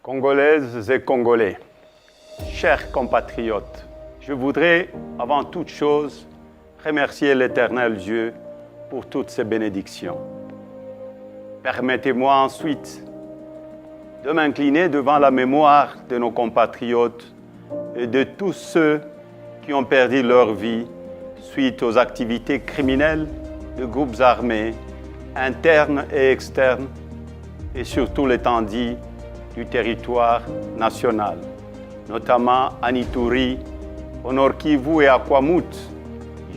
Congolaises et Congolais, chers compatriotes, je voudrais, avant toute chose, remercier l'Éternel Dieu pour toutes ses bénédictions. Permettez-moi ensuite de m'incliner devant la mémoire de nos compatriotes et de tous ceux qui ont perdu leur vie suite aux activités criminelles de groupes armés, internes et externes, et surtout l'étendue du territoire national, notamment à Ituri, au Nord Kivu et à Kwamut.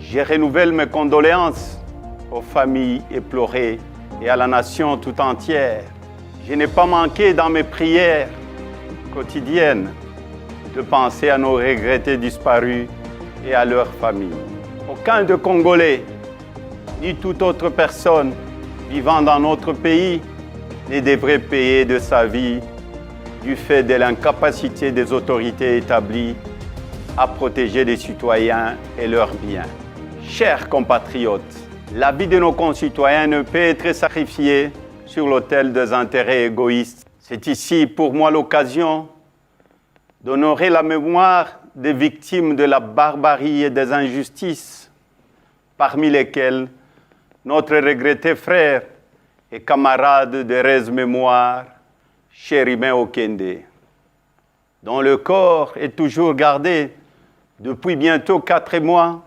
Je renouvelle mes condoléances aux familles éplorées et à la nation tout entière. Je n'ai pas manqué dans mes prières quotidiennes de penser à nos regrettés disparus et à leurs familles. Aucun de Congolais, ni toute autre personne vivant dans notre pays ne devrait payer de sa vie du fait de l'incapacité des autorités établies à protéger les citoyens et leurs biens. Chers compatriotes, la vie de nos concitoyens ne peut être sacrifiée sur l'autel des intérêts égoïstes. C'est ici pour moi l'occasion d'honorer la mémoire des victimes de la barbarie et des injustices, parmi lesquelles notre regretté frère et camarade de Rez Mémoire, Chérimain Okende, dont le corps est toujours gardé depuis bientôt 4 mois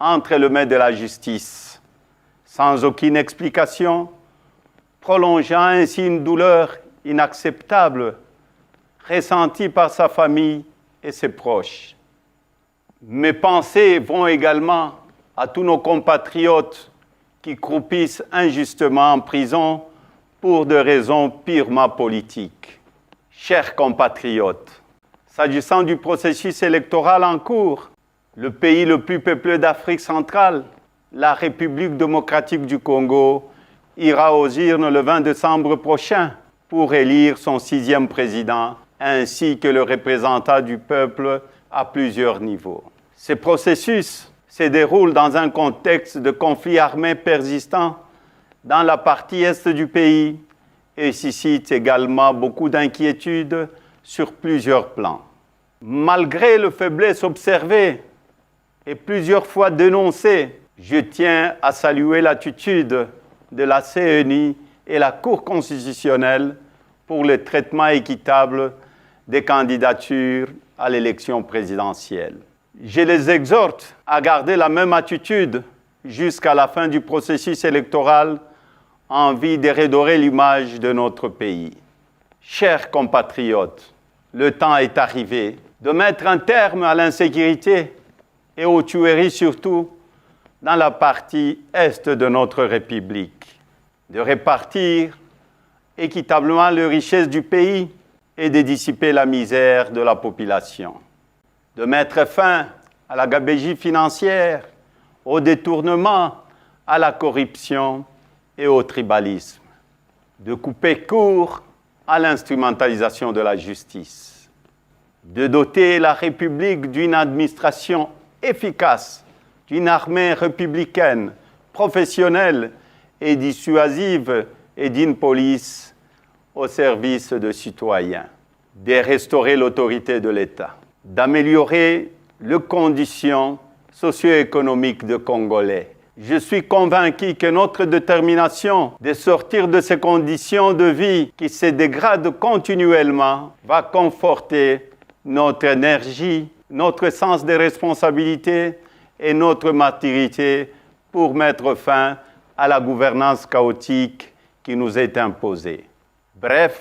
entre les mains de la justice, sans aucune explication, prolongeant ainsi une douleur inacceptable ressentie par sa famille et ses proches. Mes pensées vont également à tous nos compatriotes qui croupissent injustement en prison pour des raisons purement politiques. Chers compatriotes, s'agissant du processus électoral en cours, le pays le plus peuplé d'Afrique centrale, la République démocratique du Congo, ira aux urnes le 20 décembre prochain pour élire son 6e président, ainsi que le représentant du peuple à plusieurs niveaux. Ce processus se déroule dans un contexte de conflit armé persistant dans la partie est du pays et suscite également beaucoup d'inquiétudes sur plusieurs plans. Malgré les faiblesses observées et plusieurs fois dénoncées, je tiens à saluer l'attitude de la CENI et la Cour constitutionnelle pour le traitement équitable des candidatures à l'élection présidentielle. Je les exhorte à garder la même attitude jusqu'à la fin du processus électoral en vue de redorer l'image de notre pays. Chers compatriotes, le temps est arrivé de mettre un terme à l'insécurité et aux tueries surtout dans la partie est de notre République, de répartir équitablement les richesses du pays et de dissiper la misère de la population, de mettre fin à la gabegie financière, au détournement, à la corruption et au tribalisme, de couper court à l'instrumentalisation de la justice, de doter la République d'une administration efficace, d'une armée républicaine, professionnelle et dissuasive et d'une police au service des citoyens, de restaurer l'autorité de l'État, d'améliorer les conditions socio-économiques des Congolais. Je suis convaincu que notre détermination de sortir de ces conditions de vie qui se dégradent continuellement va conforter notre énergie, notre sens de responsabilité et notre maturité pour mettre fin à la gouvernance chaotique qui nous est imposée. Bref,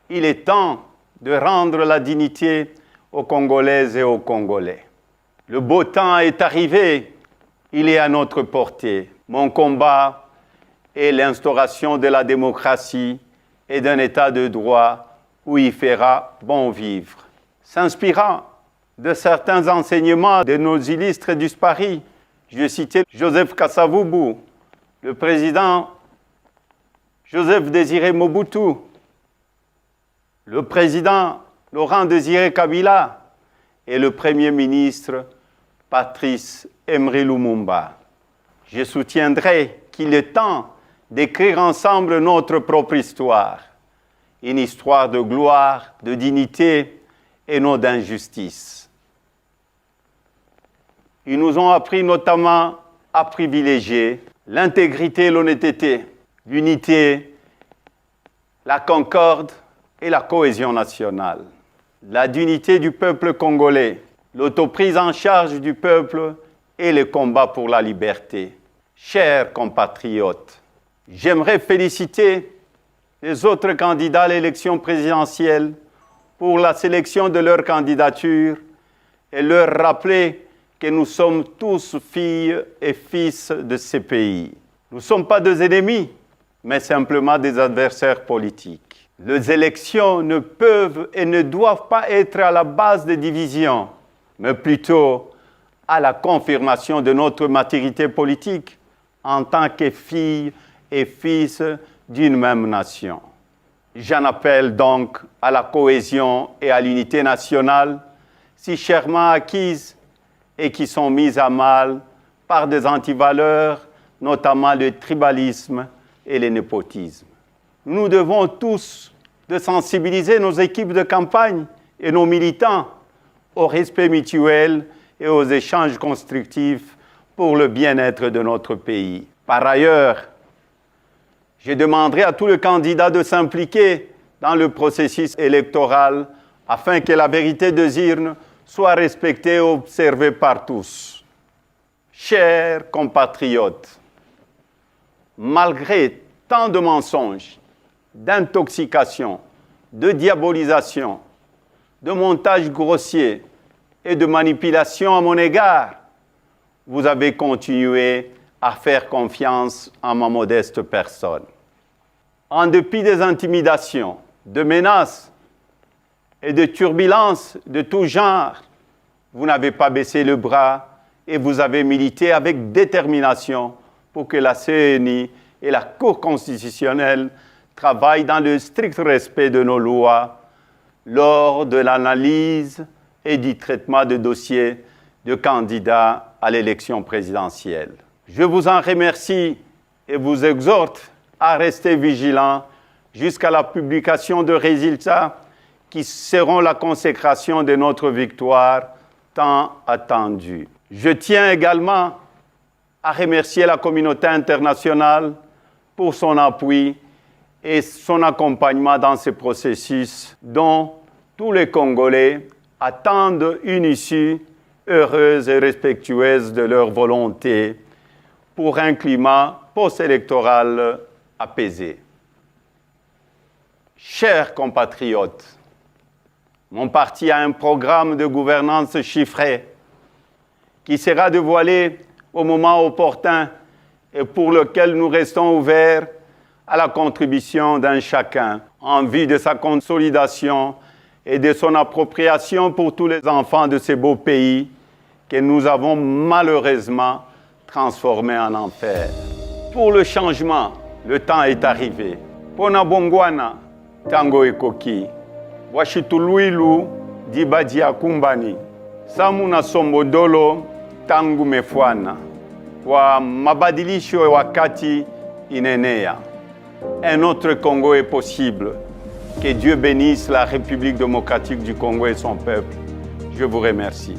il est temps de rendre la dignité aux Congolaises et aux Congolais. Le beau temps est arrivé. Il est à notre portée. Mon combat est l'instauration de la démocratie et d'un état de droit où il fera bon vivre. S'inspirant de certains enseignements de nos illustres disparus, je citais Joseph Kasavubu, le président Joseph Désiré Mobutu, le président Laurent Désiré Kabila et le premier ministre Patrice Emery Lumumba. Je soutiendrai qu'il est temps d'écrire ensemble notre propre histoire, une histoire de gloire, de dignité et non d'injustice. Ils nous ont appris notamment à privilégier l'intégrité et l'honnêteté, l'unité, la concorde et la cohésion nationale, la dignité du peuple congolais, l'autoprise en charge du peuple et le combat pour la liberté. Chers compatriotes, j'aimerais féliciter les autres candidats à l'élection présidentielle pour la sélection de leur candidature et leur rappeler que nous sommes tous filles et fils de ces pays. Nous ne sommes pas des ennemis, mais simplement des adversaires politiques. Les élections ne peuvent et ne doivent pas être à la base des divisions, mais plutôt à la confirmation de notre maturité politique en tant que filles et fils d'une même nation. J'en appelle donc à la cohésion et à l'unité nationale, si chèrement acquises et qui sont mises à mal par des antivaleurs, notamment le tribalisme et le népotisme. Nous devons tous de sensibiliser nos équipes de campagne et nos militants au respect mutuel et aux échanges constructifs pour le bien-être de notre pays. Par ailleurs, je demanderai à tous les candidats de s'impliquer dans le processus électoral afin que la vérité des urnes soit respectée et observée par tous. Chers compatriotes, malgré tant de mensonges, d'intoxication, de diabolisation, de montages grossiers et de manipulation à mon égard, vous avez continué à faire confiance en ma modeste personne. En dépit des intimidations, de menaces et de turbulences de tout genre, vous n'avez pas baissé le bras et vous avez milité avec détermination pour que la CENI et la Cour constitutionnelle travaillent dans le strict respect de nos lois lors de l'analyse et du traitement de dossiers de candidats à l'élection présidentielle. Je vous en remercie et vous exhorte à rester vigilants jusqu'à la publication de résultats qui seront la consécration de notre victoire tant attendue. Je tiens également à remercier la communauté internationale pour son appui et son accompagnement dans ce processus dont tous les Congolais attendent une issue heureuse et respectueuse de leur volonté pour un climat post-électoral apaisé. Chers compatriotes, mon parti a un programme de gouvernance chiffré qui sera dévoilé au moment opportun et pour lequel nous restons ouverts à la contribution d'un chacun en vue de sa consolidation et de son appropriation pour tous les enfants de ces beaux pays que nous avons malheureusement transformés en enfer. Pour le changement, le temps est arrivé. Pona bongwana, tango ekoki. Washituluilu, dibadia kumbani. Samuna sombodolo, tangu mefwana. Kwa mabadilisho ya wakati inenea. Un autre Congo est possible. Que Dieu bénisse la République démocratique du Congo et son peuple. Je vous remercie.